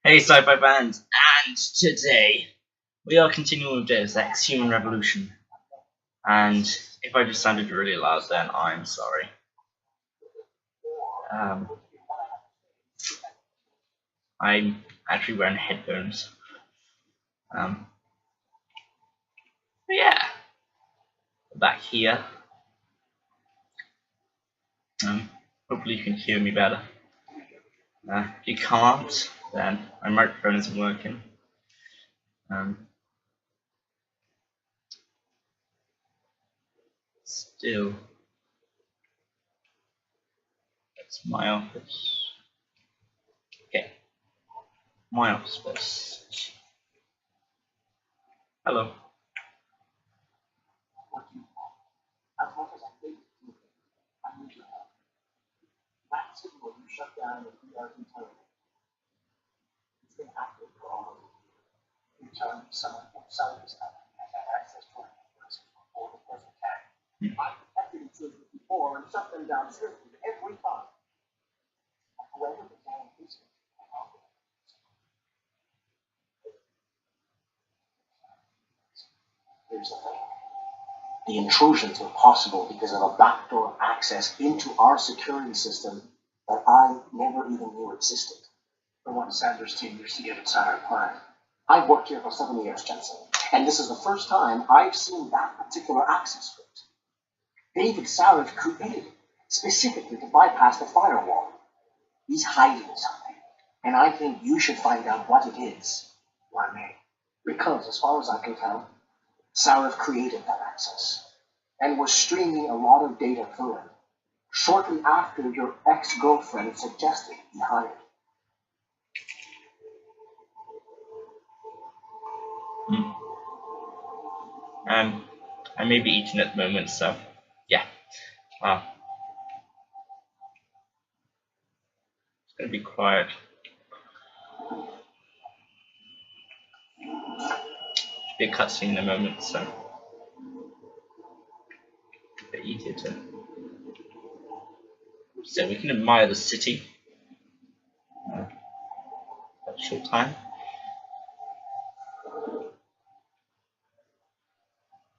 Hey sci-fi fans, and today we are continuing with Deus Ex Human Revolution. And if I just sounded really loud then, I'm sorry. I'm actually wearing headphones. But yeah, back here. Hopefully you can hear me better. If you can't, then my microphone isn't working. Still, it's my office. Okay, my office. Hello. Shut down the ERP terminal. It's going to have to go. You tell someone outside this company has had access to our networks before the person can. I've detected intruders before and shut them down swiftly every time. However, the damn police here's the thing. The intrusions were possible because of a backdoor access into our security system that I never even knew existed. The one Sanders' team used to get inside our plant. I've worked here for 7 years, Jensen, and this is the first time I've seen that particular access script. David Saturday created it specifically to bypass the firewall. He's hiding something, and I think you should find out what it is. Why me? Because, as far as I can tell, Saturday created that access and was streaming a lot of data through it shortly after your ex-girlfriend suggested he hired. I may be eating at the moment, so yeah. It's gonna be quiet. Be a cutscene in a moment, so a bit easier to. So we can admire the city. For a short time.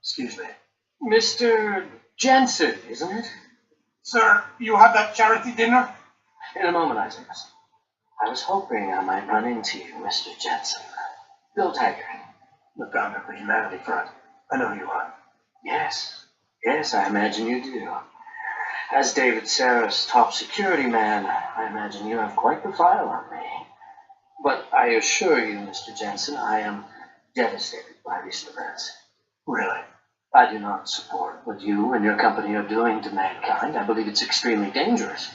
Excuse me. Mr. Jensen, isn't it? Sir, you have that charity dinner? In a moment, Isaac. I was hoping I might run into you, Mr. Jensen. Bill Taggart, the founder of the Humanity Front. I know you are. Yes, I imagine you do. As David Sarah's top security man, I imagine you have quite the file on me. But I assure you, Mr. Jensen, I am devastated by these events. Really? I do not support what you and your company are doing to mankind. I believe it's extremely dangerous.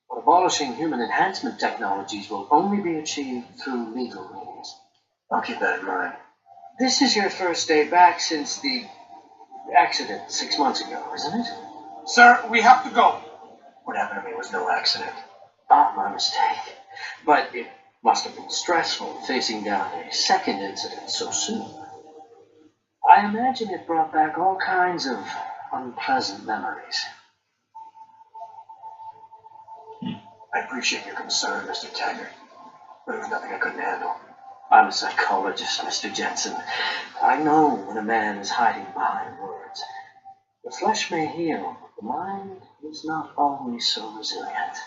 But abolishing human enhancement technologies will only be achieved through legal means. I'll keep that in mind. This is your first day back since the accident 6 months ago, isn't it? Sir, we have to go. What happened to me was no accident. Ah, my mistake. But it must have been stressful facing down a second incident so soon. I imagine it brought back all kinds of unpleasant memories. I appreciate your concern, Mr. Taggart, but it was nothing I couldn't handle. I'm a psychologist, Mr. Jensen. I know when a man is hiding behind words. The flesh may heal, but the mind is not always so resilient.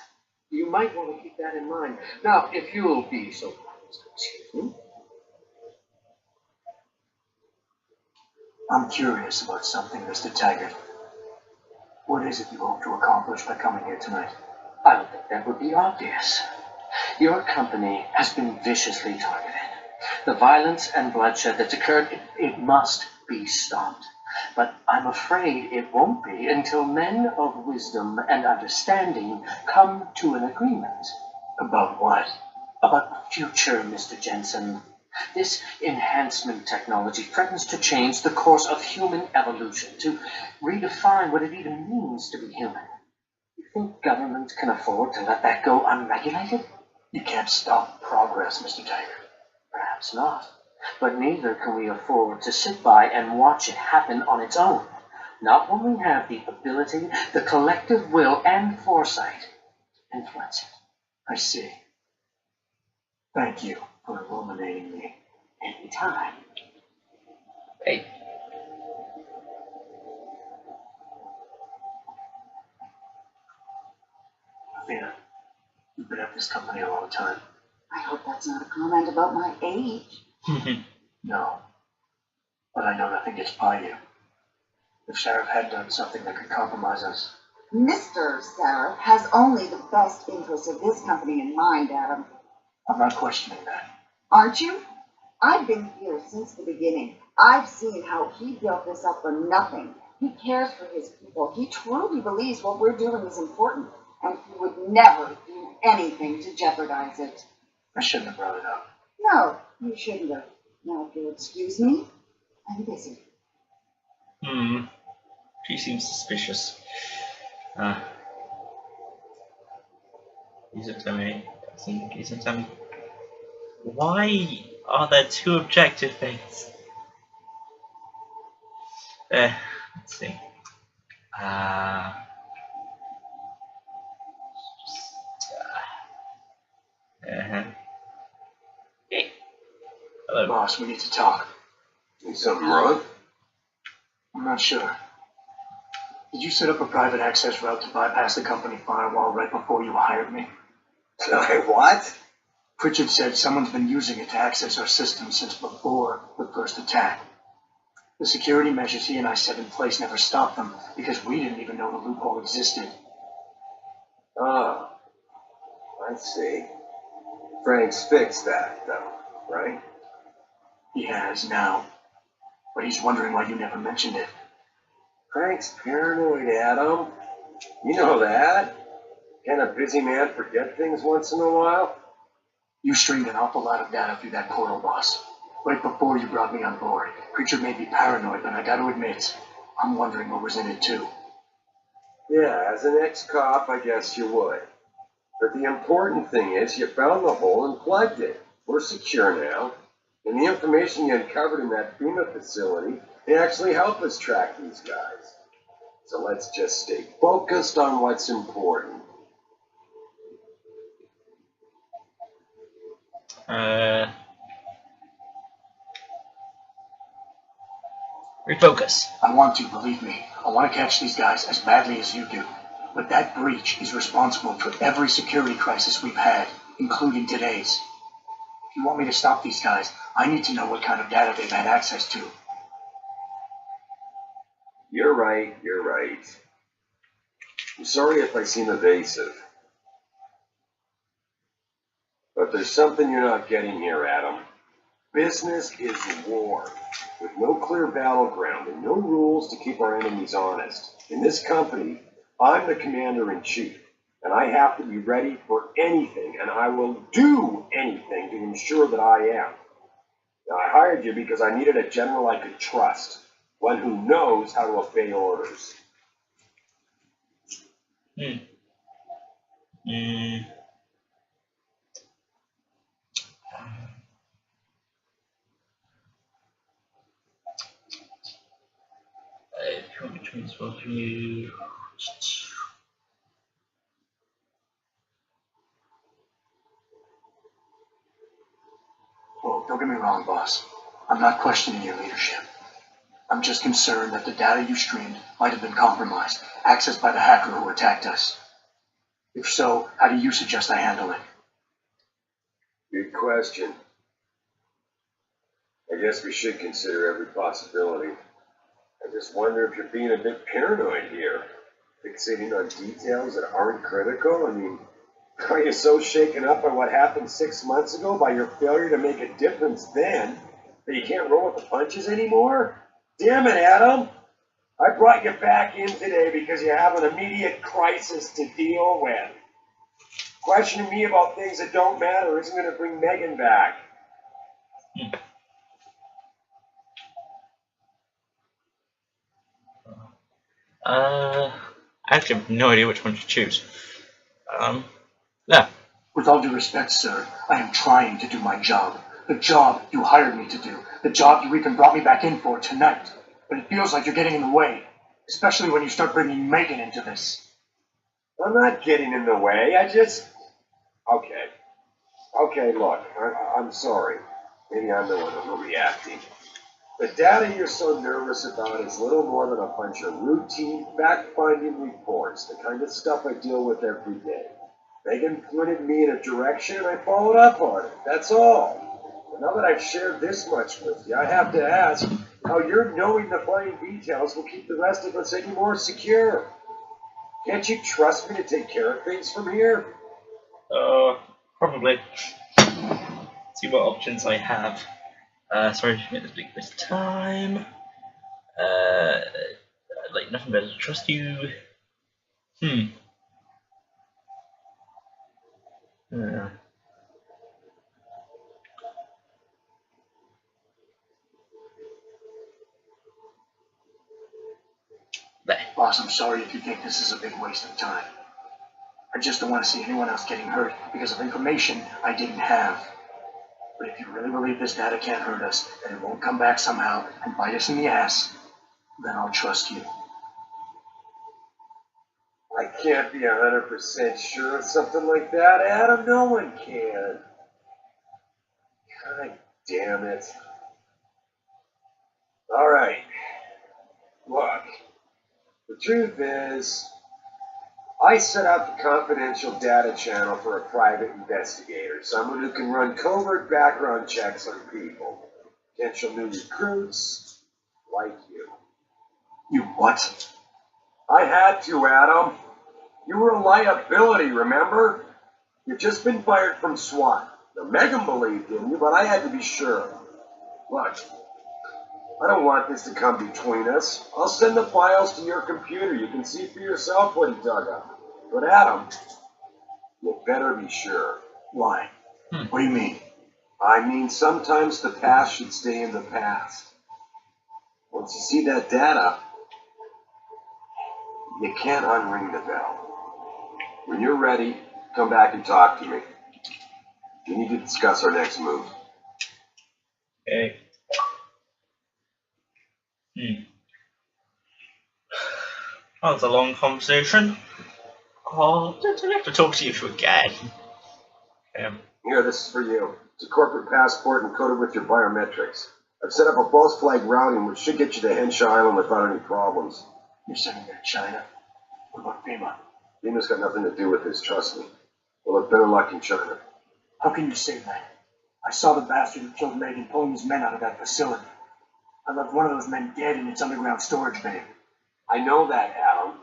You might want to keep that in mind. Now, if you'll be so kind as to excuse me. I'm curious about something, Mr. Taggart. What is it you hope to accomplish by coming here tonight? I would think that would be obvious. Your company has been viciously targeted. The violence and bloodshed that's occurred, it must be stopped. But I'm afraid it won't be until men of wisdom and understanding come to an agreement. About what? About the future, Mr. Jensen. This enhancement technology threatens to change the course of human evolution, to redefine what it even means to be human. You think government can afford to let that go unregulated? You can't stop progress, Mr. Taggart. Perhaps not. But neither can we afford to sit by and watch it happen on its own. Not when we have the ability, the collective will, and foresight to influence it. I see. Thank you for illuminating me. Anytime. Hey. Athena, you've been at this company a long time. I hope that's not a comment about my age. No. But I know nothing gets by you. If Sheriff had done something that could compromise us. Mr. Sarah has only the best interests of this company in mind, Adam. I'm not questioning that. Aren't you? I've been here since the beginning. I've seen how he built this up for nothing. He cares for his people. He truly believes what we're doing is important, and he would never do anything to jeopardize it. I shouldn't have brought it up. No, you shouldn't have. Now, if you'll excuse me, I'm busy. She seems suspicious. He's tell me. Why are there two objective things? Let's see. Hey. Hello. Boss, we need to talk. Is something wrong? I'm not sure. Did you set up a private access route to bypass the company firewall right before you hired me? What? Pritchard said someone's been using it to access our system since before the first attack. The security measures he and I set in place never stopped them because we didn't even know the loophole existed. Ah, I see. Frank's fixed that, though, right? He has now. But he's wondering why you never mentioned it. Frank's paranoid, Adam. You know that. Can a busy man forget things once in a while? You streamed an awful lot of data through that portal, boss. Right before you brought me on board. Pritchard made me paranoid, but I gotta admit, I'm wondering what was in it too. Yeah, as an ex-cop, I guess you would. But the important thing is you found the hole and plugged it. We're secure now. And the information you uncovered in that FEMA facility may actually help us track these guys. So let's just stay focused on what's important. Refocus. I want to, believe me. I want to catch these guys as badly as you do. But that breach is responsible for every security crisis we've had, including today's. If you want me to stop these guys, I need to know what kind of data they've had access to. You're right. I'm sorry if I seem evasive. But there's something you're not getting here, Adam. Business is war, with no clear battleground and no rules to keep our enemies honest. In this company, I'm the commander-in-chief, and I have to be ready for anything, and I will do anything to ensure that I am. Now, I hired you because I needed a general I could trust, one who knows how to obey orders. If you want me to transfer to you. Well, don't get me wrong, boss. I'm not questioning your leadership. I'm just concerned that the data you streamed might have been compromised, accessed by the hacker who attacked us. If so, how do you suggest I handle it? Good question. I guess we should consider every possibility. I just wonder if you're being a bit paranoid here, fixating on details that aren't critical. I mean, are you so shaken up by what happened 6 months ago, by your failure to make a difference then, that you can't roll with the punches anymore? Damn it, Adam! I brought you back in today because you have an immediate crisis to deal with. Questioning me about things that don't matter isn't going to bring Megan back. I actually have no idea which one to choose. Yeah. With all due respect, sir, I am trying to do my job. The job you hired me to do. The job you even brought me back in for tonight. But it feels like you're getting in the way. Especially when you start bringing Megan into this. I'm not getting in the way, okay. Okay, look, I'm sorry. Maybe I'm the one overreacting. The data you're so nervous about is little more than a bunch of routine, fact-finding reports, the kind of stuff I deal with every day. Megan pointed me in a direction and I followed up on it. That's all. And now that I've shared this much with you, I have to ask how your knowing the fine details will keep the rest of us any more secure. Can't you trust me to take care of things from here? Probably. See what options I have. Sorry to make this big waste of time. Like nothing better to trust you. Yeah. There. Boss, I'm sorry if you think this is a big waste of time. I just don't want to see anyone else getting hurt because of information I didn't have. But if you really believe this data can't hurt us, and it won't come back somehow and bite us in the ass, then I'll trust you. I can't be 100% sure of something like that, Adam. No one can. God damn it. Alright. Look, the truth is, I set up the confidential data channel for a private investigator, someone who can run covert background checks on people, potential new recruits, like you. You what? I had to, Adam. You were a liability, remember? You'd just been fired from SWAT. Now, Megan believed in you, but I had to be sure. Look, I don't want this to come between us. I'll send the files to your computer. You can see for yourself what he dug up. But Adam, you better be sure. Why? What do you mean? I mean, sometimes the past should stay in the past. Once you see that data, you can't unring the bell. When you're ready, come back and talk to me. We need to discuss our next move. Okay. That was a long conversation. Oh, don't I have to talk to you again? Here, this is for you. It's a corporate passport encoded with your biometrics. I've set up a false flag routing which should get you to Henshaw Island without any problems. You're sending me to China? What about FEMA? FEMA's got nothing to do with this, trust me. We'll have better luck in China. How can you say that? I saw the bastard who killed Megan pulling his men out of that facility. I left one of those men dead in its underground storage bay. I know that, Adam.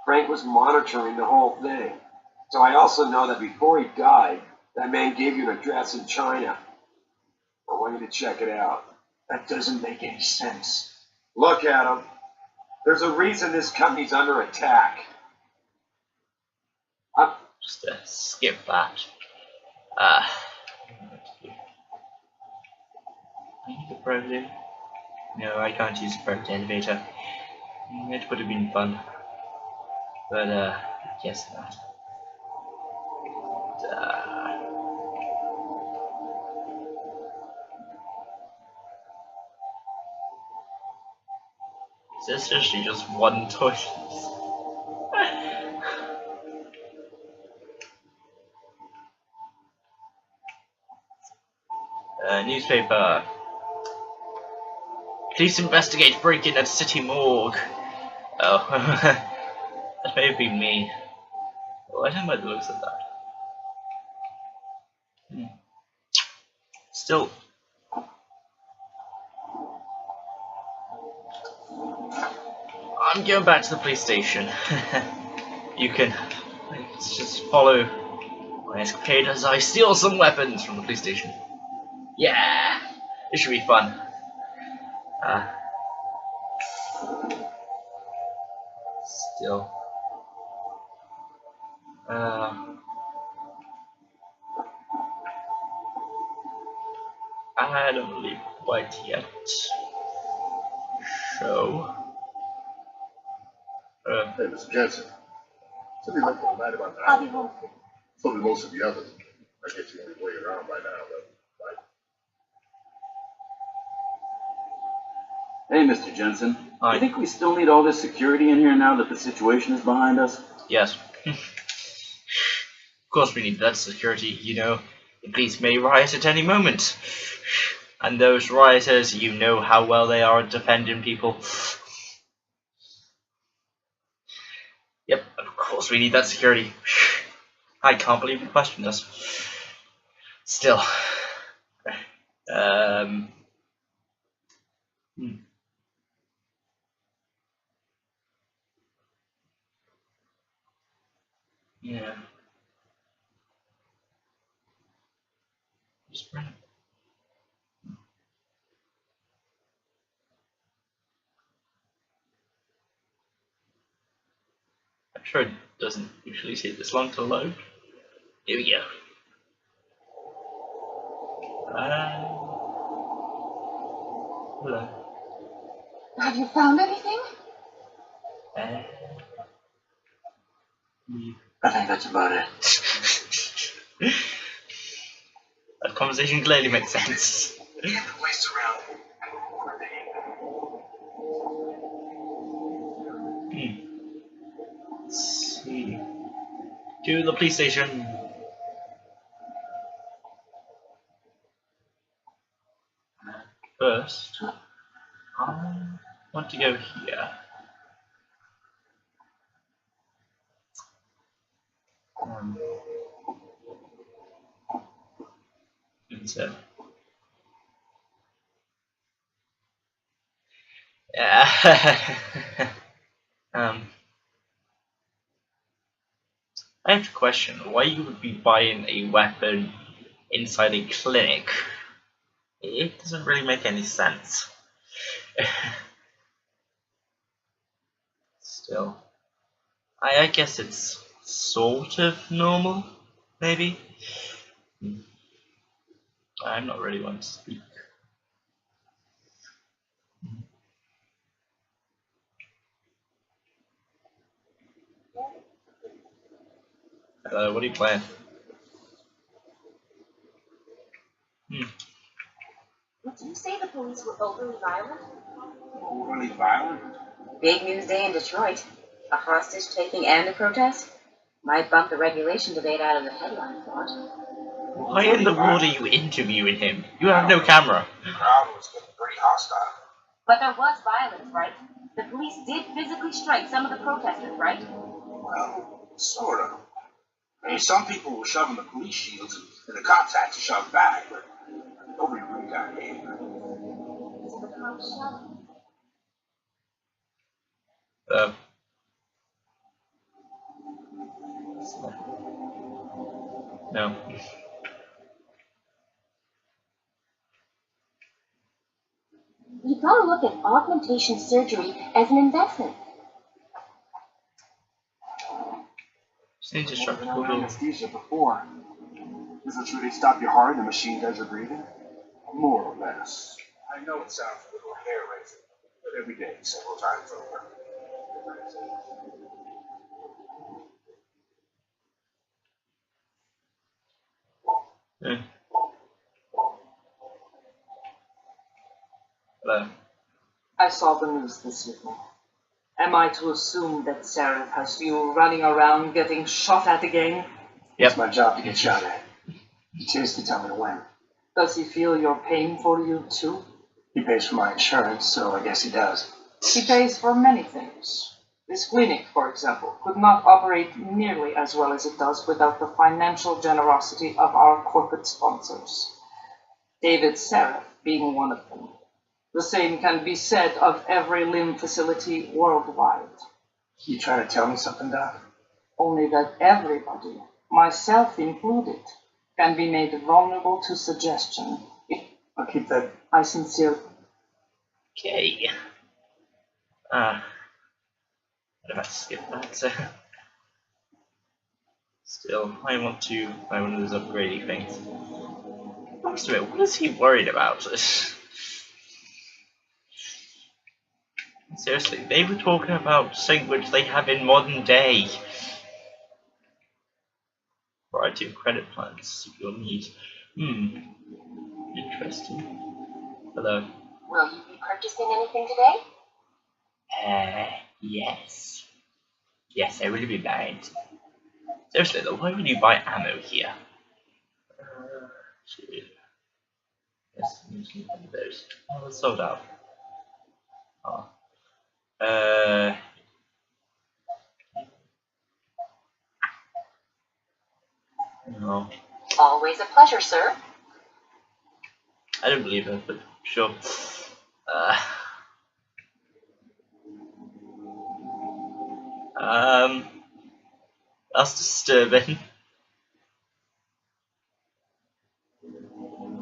Frank was monitoring the whole thing. So I also know that before he died, that man gave you an address in China. I want you to check it out. That doesn't make any sense. Look, Adam. There's a reason this company's under attack. Just skip that. I need the private. No, I can't use the private elevator. It would have been fun. But, yes, that. Is this actually just one toilet? Newspaper. Police investigate break-in at city morgue. Oh, that may have been me. Oh, I don't like the looks of that. Still. I'm going back to the police station. You can just follow my escapade as I steal some weapons from the police station. Yeah, this should be fun. Still. I don't believe quite yet. Show. Hey, Mr. Jensen. Somebody left all night about that. I'll be home soon. So did most of the others. I guess you're on your way around by now, but Hey, Mr. Jensen. Hi. You think we still need all this security in here now that the situation is behind us? Yes. Of course we need that security, you know. The police may riot at any moment. And those rioters, you know how well they are at defending people. Yep, of course we need that security. I can't believe you questioned us. Still. Yeah. Just bring it. I'm sure it doesn't usually take this long to load. Here we go. Hello. Have you found anything? I think that's about it. That conversation clearly makes sense. Get the place around and Let's see. To the police station. First, I want to go here. So, yeah. I have a question. Why you would be buying a weapon inside a clinic? It doesn't really make any sense. Still, I guess it's sort of normal, maybe. I'm not really one to speak. What are you playing? Would you say the police were overly violent? overly violent. Big news day in Detroit. A hostage taking and a protest? Might bump the regulation debate out of the headline thought. Why in the world are you interviewing him? You have no camera. The crowd was getting pretty hostile. But there was violence, right? The police did physically strike some of the protesters, right? Well, sort of. I mean, some people were shoving the police shields, and the cops had to shove back, but nobody really got hit. So the cops shot. No. You gotta look at augmentation surgery as an investment. Seems Never destructible. known anesthesia before. Is it true they stop your heart and the machine does your breathing? More or less. I know it sounds a little hair-raising, but every day, several times over. Yeah. Hello. I saw the news this evening. Am I to assume that Sarah has you running around getting shot at again? Yep. It's my job to get shot at. He chose to tell me when. Does he feel your pain for you too? He pays for my insurance, so I guess he does. He pays for many things. This clinic, for example, could not operate nearly as well as it does without the financial generosity of our corporate sponsors. David Seraph being one of them. The same can be said of every limb facility worldwide. You trying to tell me something, Doc? Only that everybody, myself included, can be made vulnerable to suggestion. I'll keep that. I sincerely. Okay. I'd have to skip that. Still, I want to buy one of those upgrading things. First of it, what is he worried about? Seriously, they were talking about something which they have in modern day. Variety of credit plans you'll need. Interesting. Hello. Will you be purchasing anything today? Yes. Yes, I will be buying. Seriously though, why would you buy ammo here? 2. Yes, usually those. Oh, it's sold out. Oh. No. Always a pleasure, sir. I don't believe it, but sure. That's disturbing.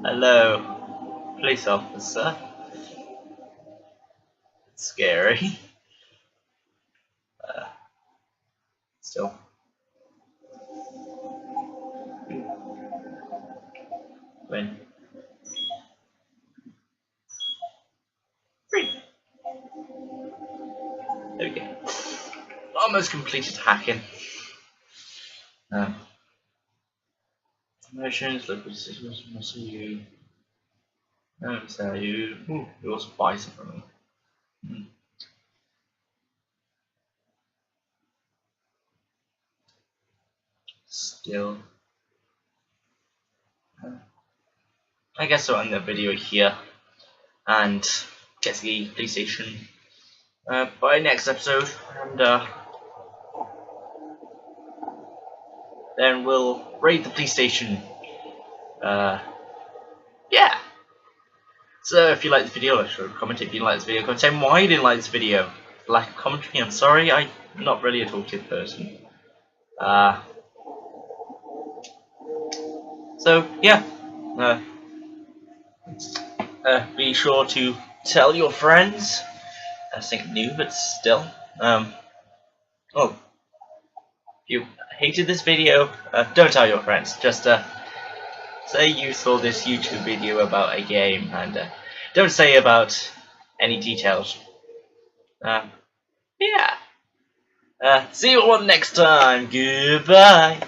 Hello, police officer. It's scary. Still. Win. 3. There we go. Almost completed hacking. Emotions, local decisions, must you. No, so you. Ooh, you also buy some from me. Still. I guess I'll end the video here and get the PlayStation by next episode, and then we'll raid the PlayStation. Yeah. So if you like this video, like, sure, comment if you like this video. Comment saying why you didn't like this video. Lack of commentary. I'm sorry. I'm not really a talkative person. So yeah. Be sure to tell your friends. I think new, but still. Oh, if you hated this video, don't tell your friends. Just say you saw this YouTube video about a game, and don't say about any details. Yeah. See you all next time. Goodbye.